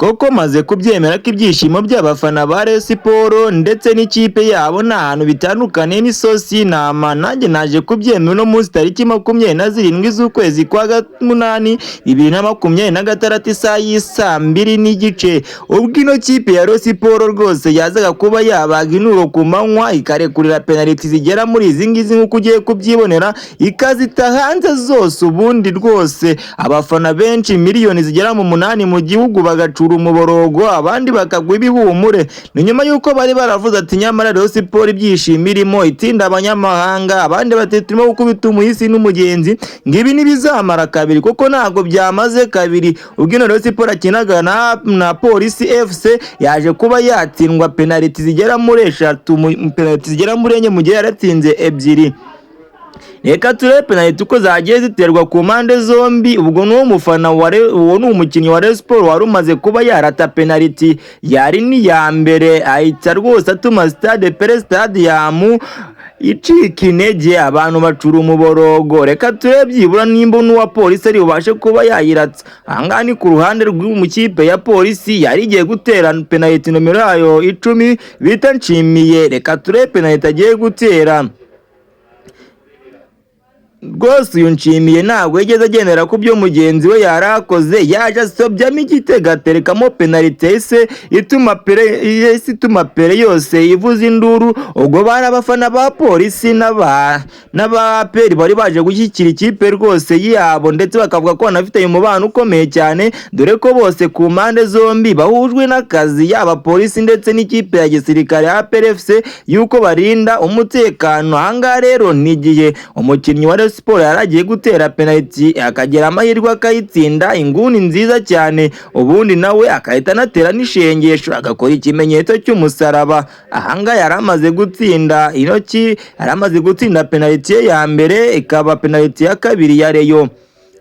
koko maze kubyemera ko ibyishimo by'abafana ba Rayon Sports ndetse n'ikipe yabo nta hantu bitandukanye n'isosi y'intama. Nanjye naje kubyemera uno munsi tariki 27 z'ukwezi kwa munani 2026 isaha y'isa 2:30 ubwo ino kipe ya Rayon Sports rwose yazaga kuba yabaga inuro ku manywa ikarekurira penaliti zigera muri izi ngizi nk'uko ugiye kubyibonera ikazita hanze zose. Ubundi rwose abafana benshi miliyoni zigera mu 8 mu gihugu bagacura umuborogo, abandi bakagwa ibihumure. Ni nyuma yuko bari baravuze ati nyamara Rayon Sports ibyishimo irimo itinda abanyamahanga, abandi bateturimo gukubita umuhisi n'umugenzi ngibi nibizamara kabiri kuko ntago byamaze kabiri. Ubwo ino Rayon Sports akinaga na Police FC yaje kuba yatsindwa penaliti zigera muri 3, penaliti zigera muri 4 mu gihe yaratsinze ebyiri. Reka turebe penaliti uko zagiye ziterwa ku mpande zombi. Ubwo n'uwo mufana uwo ni umukinnyi wa Rayon Sports wari umaze kuba yarata penaliti yari ni ya mbere, ahita rwose atuma Stade Pele Stadium icika intege, abantu bacura umuborogo. Reka turebe byibura nimba n'uwa Polisi ari ubashe kuba yayiratsa. Ahangaha ni ku ruhande rw'umukipe ya Polisi yari igiye gutera penaliti nomero yayo 10 bita Nshimiye. Reka turebe penaliti agiye gutera. Rwose uyu Nshimiye ntabwo yigeze agendera ku byo mugenzi we yarakoze, yaje asobyamo igitego aterekamo penaliti ese ituma Pele yose ivuza induru. Ubwo bari abafana ba Polisi n'aba Pele bari baje gushyikira ikipe rwose yabo, ndetse bakavuga ko banafite umubano ukomeye cyane dore ko bose ku mpande zombi bahujwe n'akazi, yaba Polisi ndetse n'ikipe ya gisirikare ya PFC yuko barinda umutekano. Ahangaha rero nigiye umukinnyi wa Sports yaragiye gutera penaliti akagera amahirwe akayitsinda inguni nziza cyane, ubundi nawe akahita anatera n'ishengesho agakora ikimenyetso cy'umusaraba. Ahanga yaramaze gutsinda intoki, yaramaze gutsinda penaliti ya mbere, ikaba penaliti ya kabiri ya Rayon.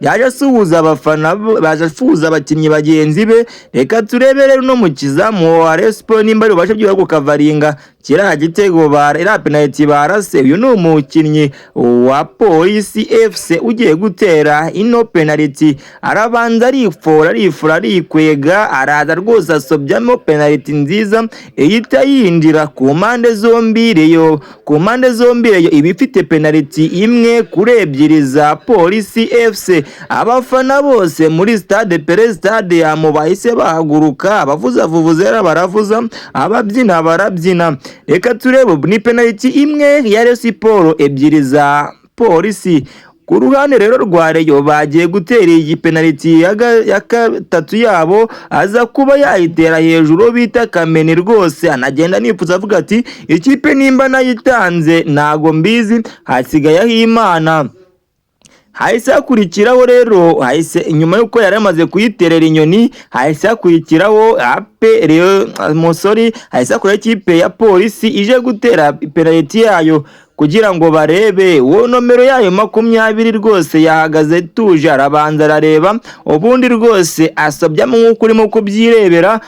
Yaje asuhuza abafana, baje asuhuza abakinnyi bagenzi be. Reka turebe rero no mu kizamu wa Rayon Sports nimba ari ubashe byo kukavaringa kira gitego bara penaliti barase. Uyu ni umukinnyi wa Police FC ugiye gutera ino penaliti, arabanza arifura arikwega, araza rwose asobyamo penaliti nziza ihita yindira ku mpande zombi. Rayon ku mpande zombi Rayon ibifite penaliti imwe kuri ebyiri za Police FC. Abafana bose muri Stade Pele Stadium bahise bahaguruka, abavuza vuvuzera baravuza, ababyina barabyina. Reka turebe ni penaliti imwe ya Rayon Sports, ebyiri za Polisi. Ku ruhande rero rwa Rayon bagiye gutera iyi penaliti ya gatatu yabo, aza kuba yayitera hejuru bita Kameni rwose anagenda nipfuza avuga ati ikipe nimba nayitanze nago mbizi hasigayeho Imana. Hahise hakurikiraho rero, hahise nyuma yuko yari amaze kuyiterera inyoni, hahise hakurikiraho hahise hakurikiraho ikipe ya Polisi ije gutera penaliti yayo kugira ngo barebe. Uwo nomero yayo 20 rwose yahagaze tuje arabanza arareba, ubundi rwose asobyamo nk'uko urimo kubyirebera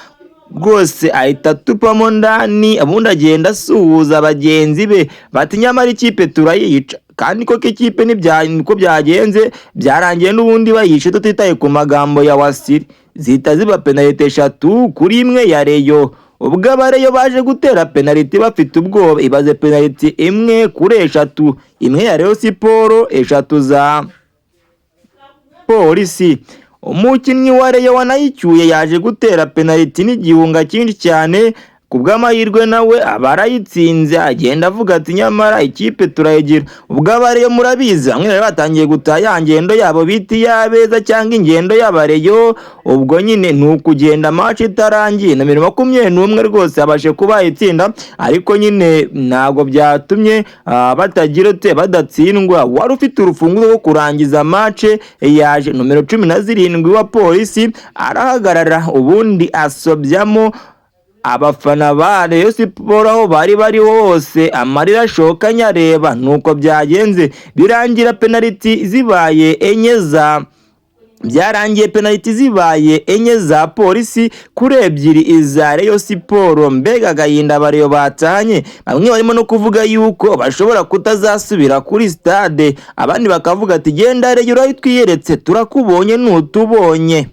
rwose ahita tupamo ndani, abundi agenda asuhuza abagenzi be bati nyamara ikipe turayica. Kandi koko ikipe niko byagenze, byarangiye n'ubundi bayishe tutitaye ku magambo ya Wasiri, zita ziba penaliti 3-1 ya Rayon. Ubwo abareyo baje gutera penaliti bafite ubwoba, ibaze penaliti 1-3, imwe ya Rayon Sports 3 za Polisi. Umukinnyi wa Rayon wanayicyuye yaje gutera penaliti n'igihunga cyinshi cyane, kubw'amahirwe nawe abarayitsinze agenda avuga ati nyamara ikipe turayigira. Ubwo abareyo murabizi bamwe batangiye gutaha ya ngendo yabo biti yabeza cyangwa ingendo y'abareyo, ubwo nyine nukugenda match itarangiye na 21 rwose abashe kuba itsinda, ariko nyine ntago byatumye batagira badatsindwa. Wari ufite urufunguzo rwo kurangiza match yaje nomero 17 wa Polisi arahagarara, ubundi asobyamo abafana ba Rayon Sports aho bari hose amarira ashoka nyareba. Nuko byagenze birangira penaliti zibaye enye za Polisi kuri ebyiri iza Rayon Sports. Mbega agahinda abareyo batanye, bamwe barimo no kuvuga yuko bashobora kutazasubira kuri stade, abandi bakavuga ati genda Rayon urayitwiyeretse turakubonye n'utubonye.